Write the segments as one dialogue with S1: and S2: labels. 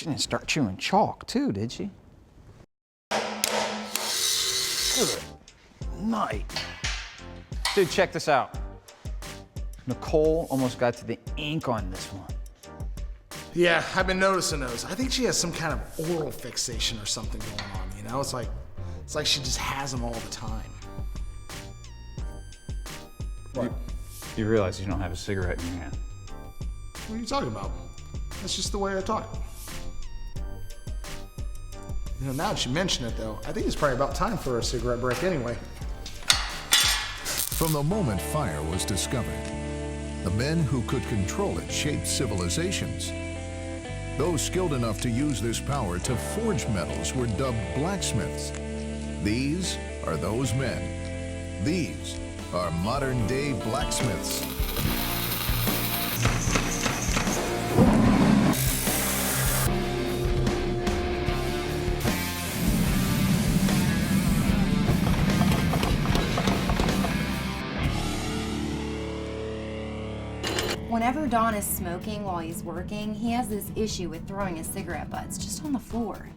S1: She didn't start chewing chalk too, did she? Good night. Dude, check this out. Nicole almost got to the ink on this one.
S2: Yeah, I've been noticing those. I think she has some kind of oral fixation or something going on, you know? It's like she just has them all the time. What?
S1: You realize you don't have a cigarette in your hand.
S2: What are you talking about? That's just the way I talk. You know, now that you mention it though, I think it's probably about time for a cigarette break anyway.
S3: From the moment fire was discovered, the men who could control it shaped civilizations. Those skilled enough to use this power to forge metals were dubbed blacksmiths. These are those men. These are modern-day blacksmiths.
S4: Whenever Don is smoking while he's working, he has this issue with throwing his cigarette butts just on the floor.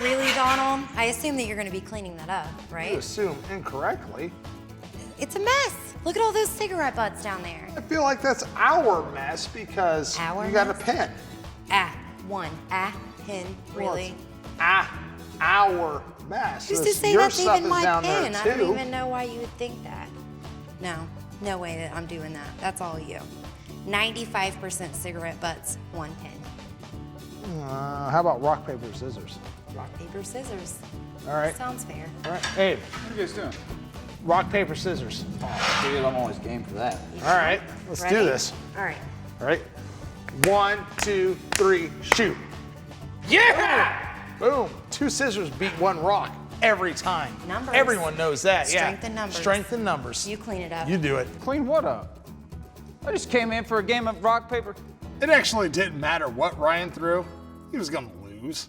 S5: Really, Donald? I assume that you're going to be cleaning that up, right?
S2: You assume incorrectly.
S5: It's a mess. Look at all those cigarette butts down there.
S2: I feel like that's our mess because
S5: Our
S2: you got
S5: mess?
S2: a pen.
S5: Pen, really?
S2: Our mess.
S5: Who's to
S2: This-
S5: say
S2: your
S5: that's
S2: stuff
S5: even
S2: is
S5: my
S2: down there,
S5: pen? I don't
S2: too.
S5: even know why you would think that. No way that I'm doing that. That's all you. 95% cigarette butts, 1 pen.
S2: How about rock, paper, scissors?
S5: Rock, paper, scissors.
S2: All right.
S5: Sounds fair.
S2: All right. Abe,
S1: What are you guys doing?
S2: rock, paper, scissors.
S1: Oh, dude, I'm always game for that.
S2: All right, let's
S5: Ready?
S2: do this.
S5: All right.
S2: All right. 1, 2, 3, shoot.
S1: Yeah!
S2: Boom. 2 scissors beat 1 rock every time.
S5: Numbers.
S2: Everyone knows that.
S5: Strength
S2: yeah.
S5: and numbers.
S2: Strength and numbers.
S5: You clean it up.
S2: You do it.
S1: Clean what up? I just came in for a game of rock, paper.
S2: It actually didn't matter what Ryan threw. He was gonna lose.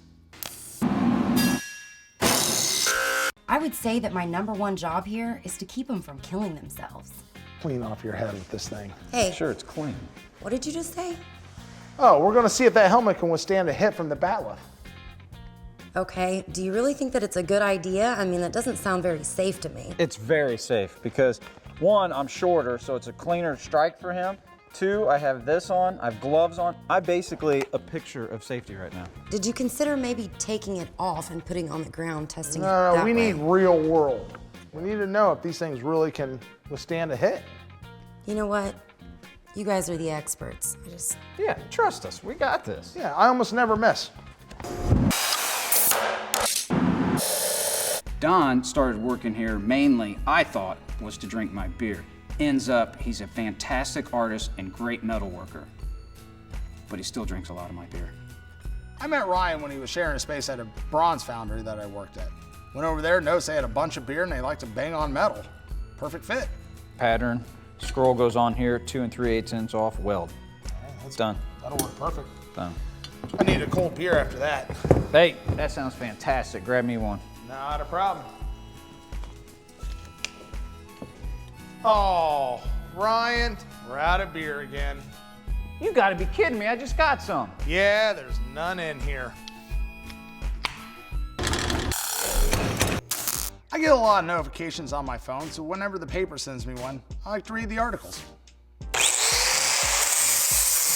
S4: I would say that my #1 job here is to keep them from killing themselves.
S2: Clean off your head with this thing.
S5: Hey,
S1: Sure, it's clean.
S5: what did you just say?
S2: Oh, we're gonna see if that helmet can withstand a hit from the batleth.
S5: Okay, do you really think that it's a good idea? I mean, that doesn't sound very safe to me.
S1: It's very safe because 1, I'm shorter, so it's a cleaner strike for him. 2, I have this on, I have gloves on. I'm basically a picture of safety right now.
S5: Did you consider maybe taking it off and putting it on the ground, testing it
S2: No,
S5: that
S2: we
S5: way?
S2: need real world. We need to know if these things really can withstand a hit.
S5: You know what? You guys are the experts.
S1: Yeah, trust us, we got this.
S2: Yeah, I almost never miss.
S1: Don started working here mainly, I thought, was to drink my beer. Ends up, he's a fantastic artist and great metal worker. But he still drinks a lot of my beer.
S2: I met Ryan when he was sharing a space at a bronze foundry that I worked at. Went over there, noticed they had a bunch of beer and they like to bang on metal. Perfect fit.
S1: Pattern, scroll goes on here, 2 3/8 inch off, weld. It's done.
S2: That'll work perfect.
S1: Done.
S2: I need a cold beer after that.
S1: Hey, that sounds fantastic. Grab me one.
S2: Not a problem. Oh, Ryan, we're out of beer again.
S1: You gotta be kidding me, I just got some.
S2: Yeah, there's none in here. I get a lot of notifications on my phone, so whenever the paper sends me one, I like to read the articles.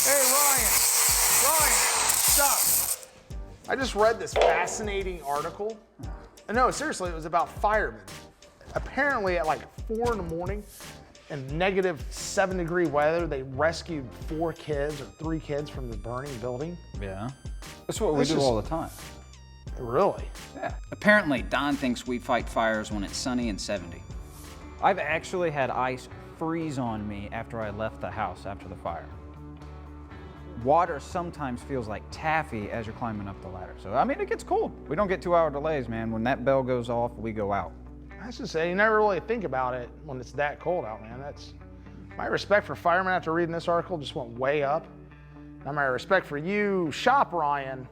S2: Hey, Ryan, stop. I just read this fascinating article. No, seriously, it was about firemen. Apparently at like 4 in the morning in -7-degree weather, they rescued 4 kids or 3 kids from the burning building.
S1: Yeah. That's what we
S2: That's
S1: do
S2: just-
S1: all the time.
S2: Really?
S1: Yeah. Apparently, Don thinks we fight fires when it's sunny and 70. I've actually had ice freeze on me after I left the house after the fire. Water sometimes feels like taffy as you're climbing up the ladder. So, I mean, it gets cold. We don't get 2-hour delays, man. When that bell goes off, we go out.
S2: I have to say, you never really think about it when it's that cold out, man. That's my respect for firemen after reading this article just went way up. Now my respect for you, Shop Ryan,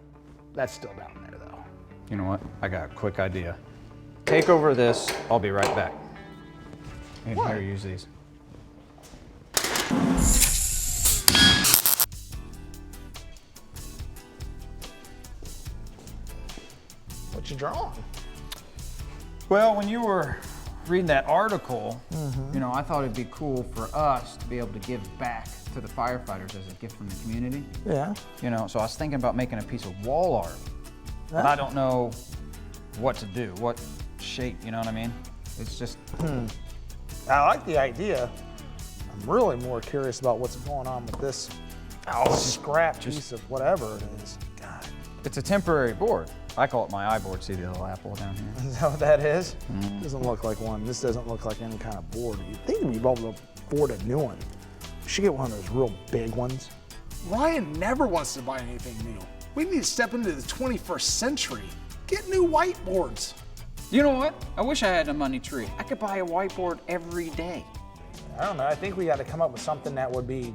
S2: that's still down there though.
S1: You know what? I got a quick idea. Take over this. I'll be right back.
S2: What?
S1: Here, use these.
S2: you drawing?
S1: Well, when you were reading that article, you know, I thought it'd be cool for us to be able to give back to the firefighters as a gift from the community.
S2: Yeah.
S1: You know, so I was thinking about making a piece of wall art, but I don't know what to do, what shape, you know what I mean? It's just...
S2: I like the idea. I'm really more curious about what's going on with this scrap piece of whatever it is. God.
S1: It's a temporary board. I call it my iBoard. See the little apple down here?
S2: Is that what that is? Doesn't look like one. This doesn't look like any kind of board. You'd think we'd be able to afford a new one. We should get one of those real big ones.
S6: Ryan never wants to buy anything new. We need to step into the 21st century. Get new whiteboards.
S1: You know what? I wish I had a money tree. I could buy a whiteboard every day.
S2: I don't know. I think we got to come up with something that would be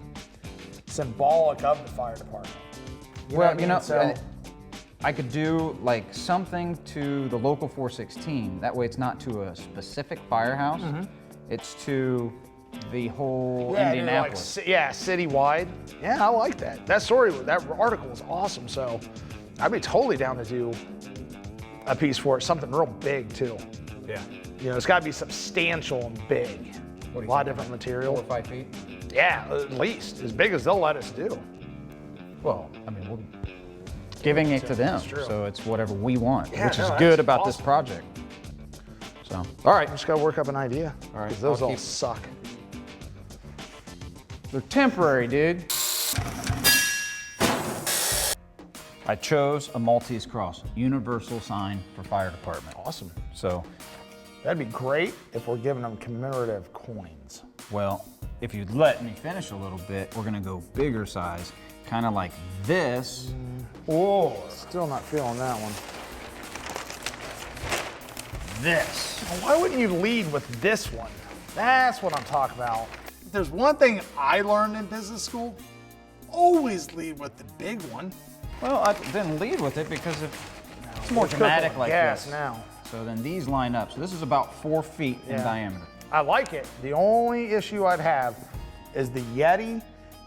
S2: symbolic of the fire department.
S1: Well, you know, I could do like something to the local 416. That way it's not to a specific firehouse. It's to the whole Indianapolis.
S2: Like, citywide. Yeah, I like that. That article was awesome. So I'd be totally down to do a piece for it, something real big too.
S1: Yeah.
S2: You know, it's got to be substantial and big. A lot of different material.
S1: 4 or 5 feet?
S2: Yeah, at least as big as they'll let us do.
S1: Well, I mean, we're giving it to them, so it's whatever we want,
S2: Yeah,
S1: which is
S2: no,
S1: good
S2: that's
S1: about
S2: awesome.
S1: this project. So, all right,
S2: Just got to work up an idea.
S1: All right,
S2: 'cause those
S1: I'll
S2: all
S1: keep-
S2: suck.
S1: they're temporary, dude. I chose a Maltese cross, universal sign for fire department.
S2: Awesome.
S1: So,
S2: That'd be great if we're giving them commemorative coins.
S1: well, if you'd let me finish a little bit, we're gonna go bigger size, kind of like this.
S2: Oh, still not feeling that one.
S1: This.
S2: Now, why wouldn't you lead with this one? That's what I'm talking about.
S6: If there's one thing I learned in business school, always lead with the big one.
S1: Well, I didn't lead with it because it's more dramatic like
S2: gas
S1: this.
S2: now.
S1: So then these line up. So this is about 4 feet in
S2: Yeah.
S1: diameter.
S2: I like it. The only issue I'd have is the Yeti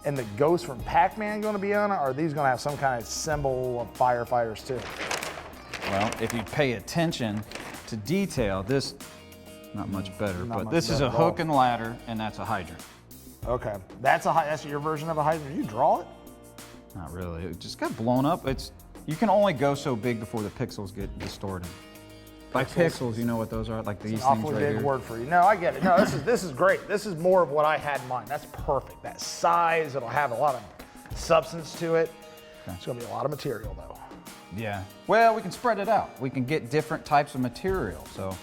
S2: and the ghost from Pac-Man going to be on it, or are these going to have some kind of symbol of firefighters too?
S1: Well, if you pay attention to detail, this, not much better,
S2: Not
S1: but
S2: much
S1: this is
S2: better
S1: a
S2: at all.
S1: hook and ladder, and that's a hydrant.
S2: Okay, that's your version of a hydrant. You draw it?
S1: Not really, it just got blown up. You can only go so big before the pixels get distorted. By pixels, you know what those are? Like these things
S2: Awfully
S1: right
S2: big
S1: here.
S2: word for you. No, I get it. No, this is great. This is more of what I had in mind. That's perfect. That size, it'll have a lot of substance to it. It's gonna be a lot of material though.
S1: Yeah. Well, we can spread it out. We can get different types of material. So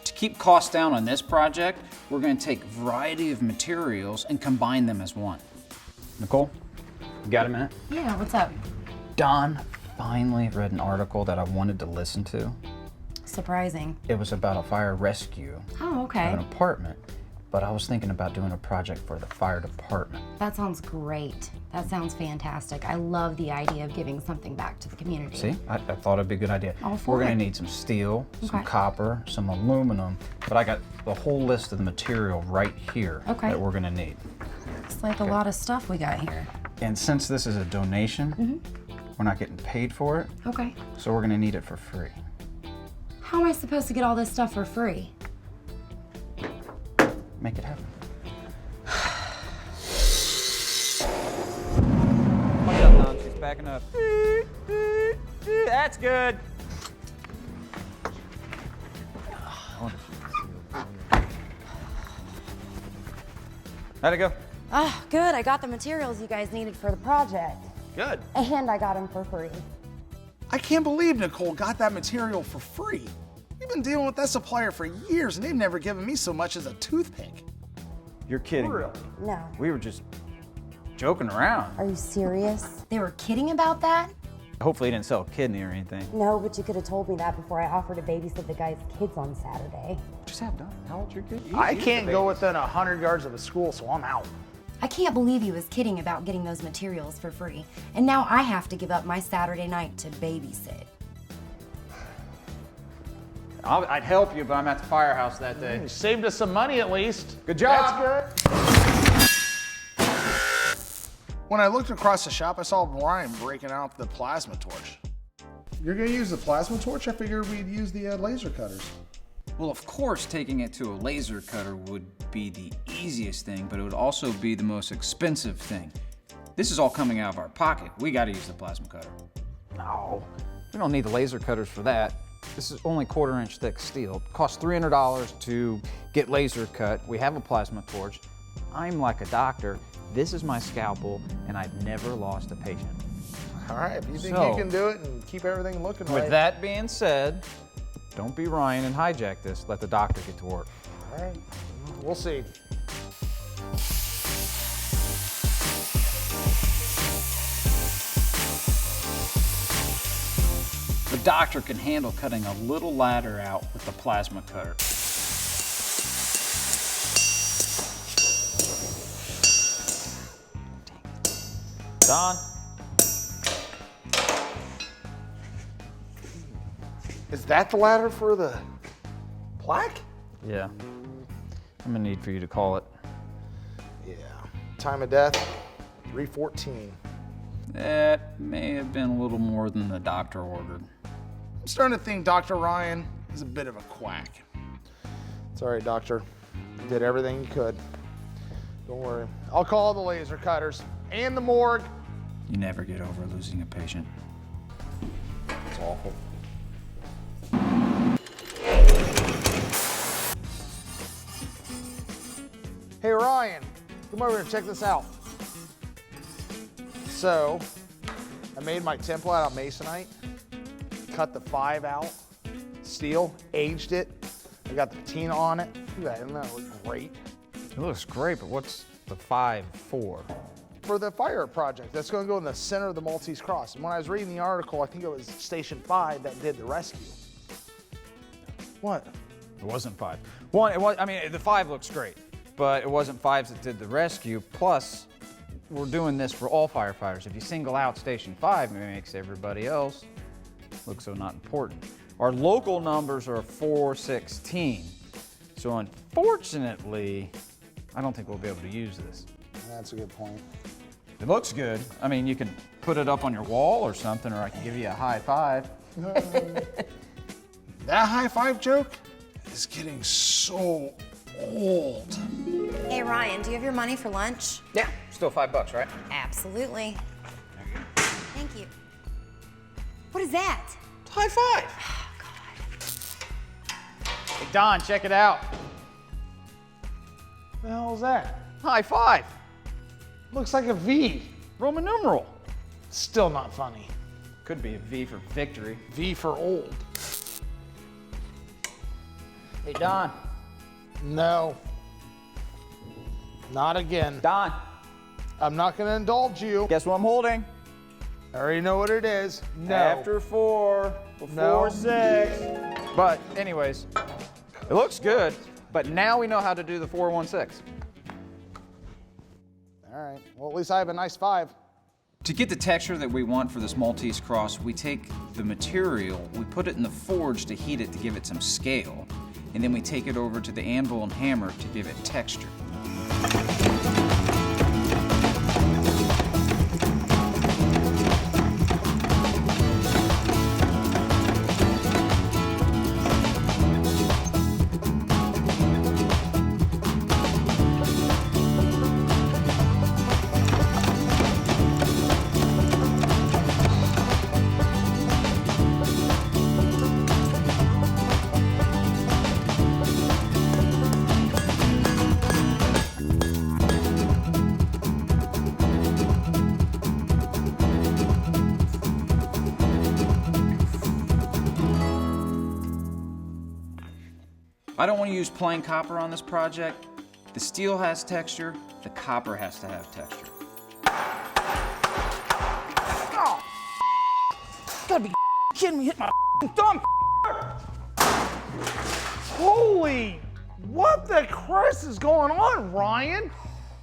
S1: to keep costs down on this project, we're going to take a variety of materials and combine them as one. Nicole, you got a minute?
S4: Yeah, what's up?
S1: Don finally read an article that I wanted to listen to.
S4: Surprising.
S1: It was about a fire rescue
S4: Oh,
S1: of
S4: okay.
S1: an apartment, but I was thinking about doing a project for the fire department.
S4: That sounds great. That sounds fantastic. I love the idea of giving something back to the community.
S1: See, I thought it'd be a good idea.
S4: All for
S1: We're gonna
S4: it.
S1: need some steel, some
S4: Okay.
S1: copper, some aluminum, but I got the whole list of the material right here
S4: Okay.
S1: that we're gonna need.
S4: It's like a lot of stuff we got here.
S1: And since this is a donation, we're not getting paid for it,
S4: Okay.
S1: so we're gonna need it for free.
S4: How am I supposed to get all this stuff for free?
S1: Make it happen. Watch out, Don, she's backing up. That's good. How'd it go?
S5: Oh, good. I got the materials you guys needed for the project.
S2: Good.
S5: And I got them for free.
S6: I can't believe Nicole got that material for free. We've been dealing with that supplier for years and they've never given me so much as a toothpick.
S1: You're kidding me.
S5: No.
S1: We were just joking around.
S5: Are you serious?
S4: They were kidding about that?
S1: Hopefully you didn't sell a kidney or anything.
S5: No, but you could have told me that before I offered to babysit the guy's kids on Saturday.
S1: Just have done. How old's your kid?
S2: I can't go within 100 yards of a school, so I'm out.
S4: I can't believe he was kidding about getting those materials for free. And now I have to give up my Saturday night to babysit.
S1: I'd help you, but I'm at the firehouse that day.
S2: You saved us some money at least.
S1: Good job.
S2: That's good.
S6: When I looked across the shop, I saw Brian breaking out the plasma torch. You're gonna use the plasma torch? I figured we'd use the laser cutters.
S1: Well, of course, taking it to a laser cutter would be the easiest thing, but it would also be the most expensive thing. This is all coming out of our pocket. We gotta use the plasma cutter. No, we don't need the laser cutters for that. This is only 1/4 inch thick steel. It costs $300 to get laser cut. We have a plasma torch. I'm like a doctor. This is my scalpel, and I've never lost a patient.
S2: All right, if you think you can do it and keep everything looking right.
S1: With that being said, don't be Ryan and hijack this. Let the doctor get to work.
S2: All right, we'll see.
S1: The doctor can handle cutting a little ladder out with the plasma cutter. Don?
S2: Is that the ladder for the plaque?
S1: Yeah. I'm gonna need for you to call it.
S2: Yeah. Time of death, 3:14.
S1: That may have been a little more than the doctor ordered.
S6: I'm starting to think Dr. Ryan is a bit of a quack.
S2: It's all right, doctor. You did everything you could. Don't worry. I'll call the laser cutters and the morgue.
S1: You never get over losing a patient.
S2: It's awful. Hey, Ryan, come over and check this out. So, I made my template out of masonite, cut the 5 out, steel, aged it. I got the patina on it. Look at that, doesn't that look great?
S1: It looks great, but what's the 5 for?
S2: For the fire project, that's gonna go in the center of the Maltese Cross. And when I was reading the article, I think it was Station 5 that did the rescue. What?
S1: It wasn't 5. I mean, the 5 looks great, but it wasn't 5s that did the rescue. Plus, we're doing this for all firefighters. If you single out Station 5, it makes everybody else look so not important. Our local numbers are 416. So unfortunately, I don't think we'll be able to use this.
S2: That's a good point.
S1: It looks good. I mean, you can put it up on your wall or something, or I can give you a high five.
S6: That high five joke is getting so old.
S5: Hey, Ryan, do you have your money for lunch?
S1: Yeah, still $5, right?
S5: Absolutely. Thank you. What is that?
S1: High five. Hey, Don, check it out.
S2: The hell is that?
S1: High five.
S2: Looks like a V.
S1: Roman numeral.
S2: Still not funny.
S1: Could be a V for victory.
S2: V for old.
S1: Hey, Don.
S2: No. Not again.
S1: Don,
S2: I'm not gonna indulge you.
S1: guess what I'm holding?
S2: I already know what it is. No.
S1: After 4, before
S2: No.
S1: 6. But anyways, it looks good, but now we know how to do the 416.
S2: All right. Well, at least I have a nice 5.
S1: To get the texture that we want for this Maltese cross, we take the material, we put it in the forge to heat it to give it some scale, and then we take it over to the anvil and hammer to give it texture. I don't want to use plain copper on this project. The steel has texture, the copper has to have texture.
S2: Oh, gotta be kidding me, hit my thumb. Holy, what the Christ is going on, Ryan?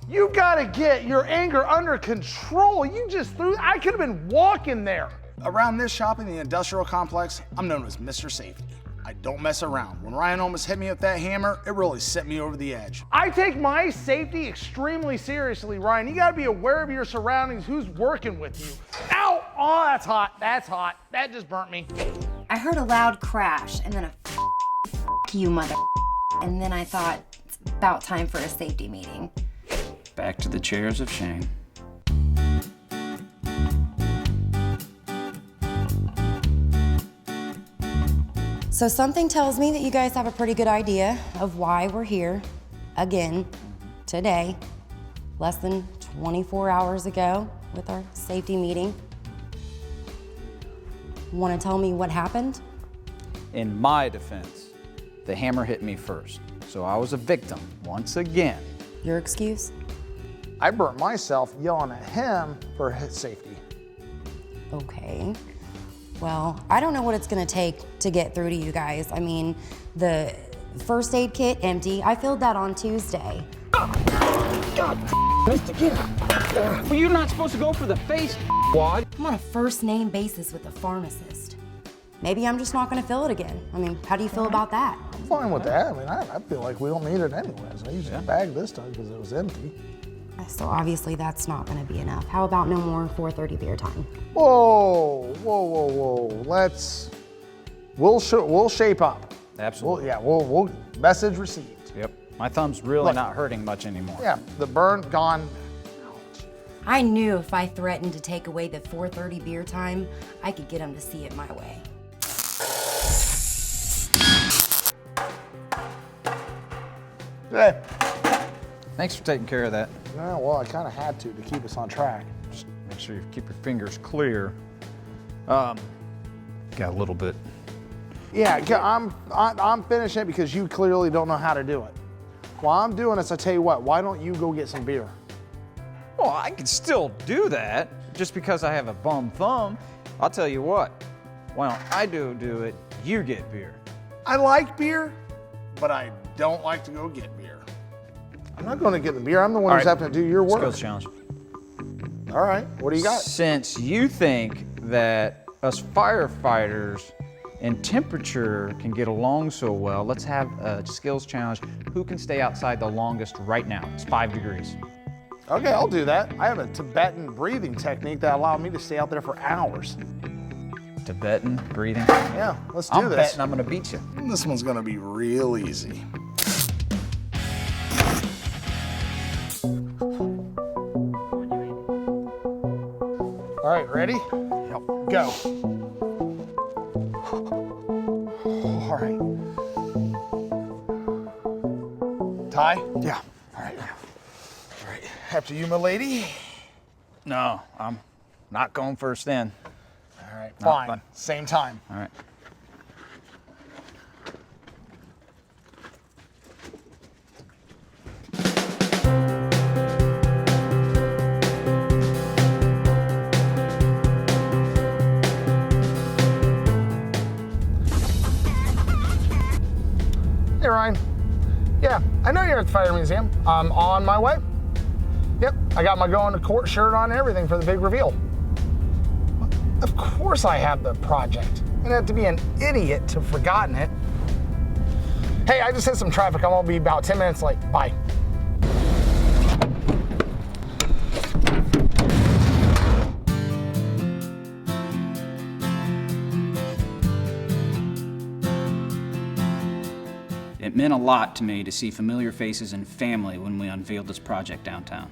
S2: You gotta get your anger under control. You just threw, I could have been walking there.
S6: Around this shop in the industrial complex, I'm known as Mr. Safety. I don't mess around. When Ryan almost hit me with that hammer, it really sent me over the edge.
S2: I take my safety extremely seriously, Ryan. You gotta be aware of your surroundings, who's working with you. Ow! Oh, that's hot. That's hot. That just burnt me.
S4: I heard a loud crash and then a you mother. And then I thought it's about time for a safety meeting.
S1: Back to the chairs of shame.
S4: So something tells me that you guys have a pretty good idea of why we're here again today, less than 24 hours ago with our safety meeting. Want to tell me what happened?
S1: In my defense, the hammer hit me first, so I was a victim once again.
S4: Your excuse?
S2: I burnt myself yelling at him for his safety.
S4: Okay. Well, I don't know what it's gonna take to get through to you guys. I mean, the first aid kit, empty. I filled that on Tuesday.
S1: Missed again. Well, you're not supposed to go for the face, wad.
S4: I'm on a first name basis with the pharmacist. Maybe I'm just not gonna fill it again. I mean, how do you feel about that?
S2: I'm fine with that. I mean, I feel like we don't need it anyways. I used the bag this time because it was empty.
S4: So obviously that's not gonna be enough. How about no more 4:30 beer time?
S2: Whoa, whoa, whoa, whoa. We'll shape up.
S1: Absolutely.
S2: We'll message received.
S1: Yep. My thumb's really
S2: Look.
S1: not hurting much anymore.
S2: Yeah, the burn gone.
S4: I knew if I threatened to take away the 4:30 beer time, I could get them to see it my way.
S2: Hey.
S1: Thanks for taking care of that.
S2: Yeah, well, I kind of had to keep us on track.
S1: Just make sure you keep your fingers clear. Got a little bit.
S2: Yeah, I'm finishing it because you clearly don't know how to do it. While I'm doing this, I tell you what, why don't you go get some beer?
S1: Well, I can still do that just because I have a bum thumb. I'll tell you what, why don't I do it, you get beer.
S2: I like beer, but I don't like to go get beer. I'm not going to get the beer. I'm the one who's having to do your work.
S1: Skills challenge.
S2: All right, what do you got?
S1: Since you think that us firefighters and temperature can get along so well, let's have a skills challenge. Who can stay outside the longest right now? It's 5 degrees.
S2: Okay, I'll do that. I have a Tibetan breathing technique that allowed me to stay out there for hours.
S1: Tibetan breathing.
S2: Yeah, let's do
S1: I'm
S2: this.
S1: betting I'm gonna beat you.
S6: This one's gonna be real easy.
S2: All right, ready?
S1: Yep.
S2: Go. All right. Ty?
S1: Yeah.
S2: All right. All right. After you, my lady.
S1: No, I'm not going first then.
S2: All right,
S1: No,
S2: fine.
S1: fine.
S2: Same time.
S1: All right.
S2: Hey, Ryan. Yeah, I know you're at the Fire Museum. I'm on my way. Yep, I got my going to court shirt on and everything for the big reveal. Of course I have the project. I'm gonna have to be an idiot to have forgotten it. Hey, I just hit some traffic. I'm gonna be about 10 minutes late. Bye.
S1: It meant a lot to me to see familiar faces and family when we unveiled this project downtown.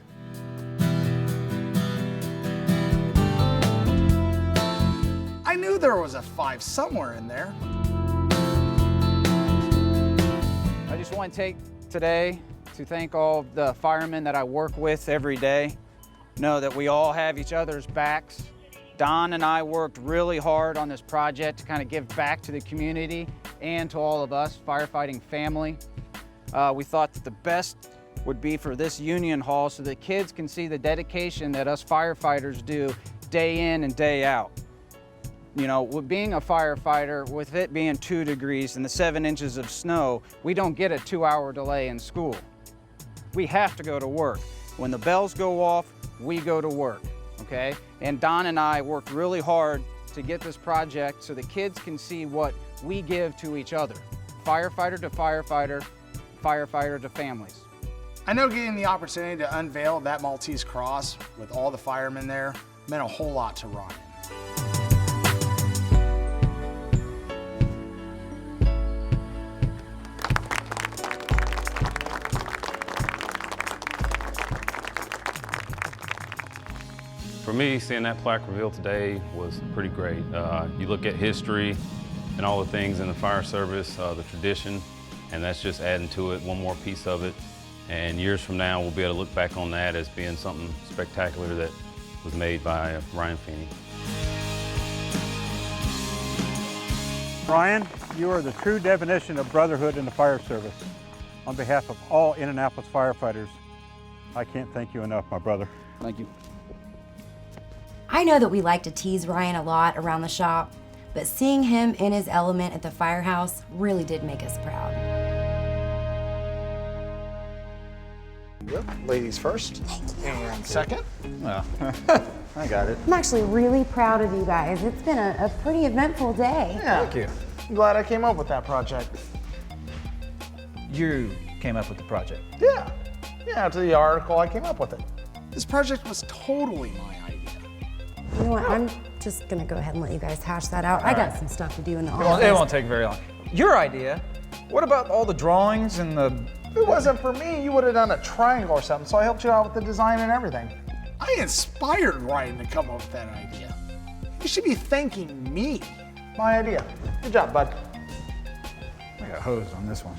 S6: I knew there was a 5 somewhere in there.
S1: I just want to take today to thank all the firemen that I work with every day. Know that we all have each other's backs. Don and I worked really hard on this project to kind of give back to the community and to all of us, firefighting family. We thought that the best would be for this union hall so that kids can see the dedication that us firefighters do day in and day out. You know, with being a firefighter, with it being 2 degrees and the 7 inches of snow, we don't get a 2-hour delay in school. We have to go to work. When the bells go off, we go to work, okay? And Don and I worked really hard to get this project so the kids can see what we give to each other. Firefighter to firefighter, firefighter to families.
S6: I know getting the opportunity to unveil that Maltese cross with all the firemen there meant a whole lot to Ryan.
S7: For me, seeing that plaque revealed today was pretty great. You look at history and all the things in the fire service, the tradition, and that's just adding to it, one more piece of it. And years from now, we'll be able to look back on that as being something spectacular that was made by Ryan Feeney.
S8: Ryan, you are the true definition of brotherhood in the fire service. On behalf of all Indianapolis firefighters, I can't thank you enough, my brother.
S1: Thank you.
S4: I know that we like to tease Ryan a lot around the shop, but seeing him in his element at the firehouse really did make us proud.
S2: Yep. Ladies first. And second.
S1: Well, I got it.
S4: I'm actually really proud of you guys. It's been a pretty eventful day.
S2: Yeah.
S1: Thank you.
S2: I'm glad I came up with that project.
S1: You came up with the project.
S2: Yeah. Yeah, to the article, I came up with it.
S6: This project was totally my idea.
S4: You know what? I'm just gonna go ahead and let you guys hash that out. I got some stuff to do in the
S1: It
S4: office.
S1: won't take very long. Your idea? What about all the drawings and the...
S2: If it wasn't for me, you would have done a triangle or something, so I helped you out with the design and everything.
S6: I inspired Ryan to come up with that idea. You should be thanking me.
S2: My idea. Good job, bud.
S1: I got hosed on this one.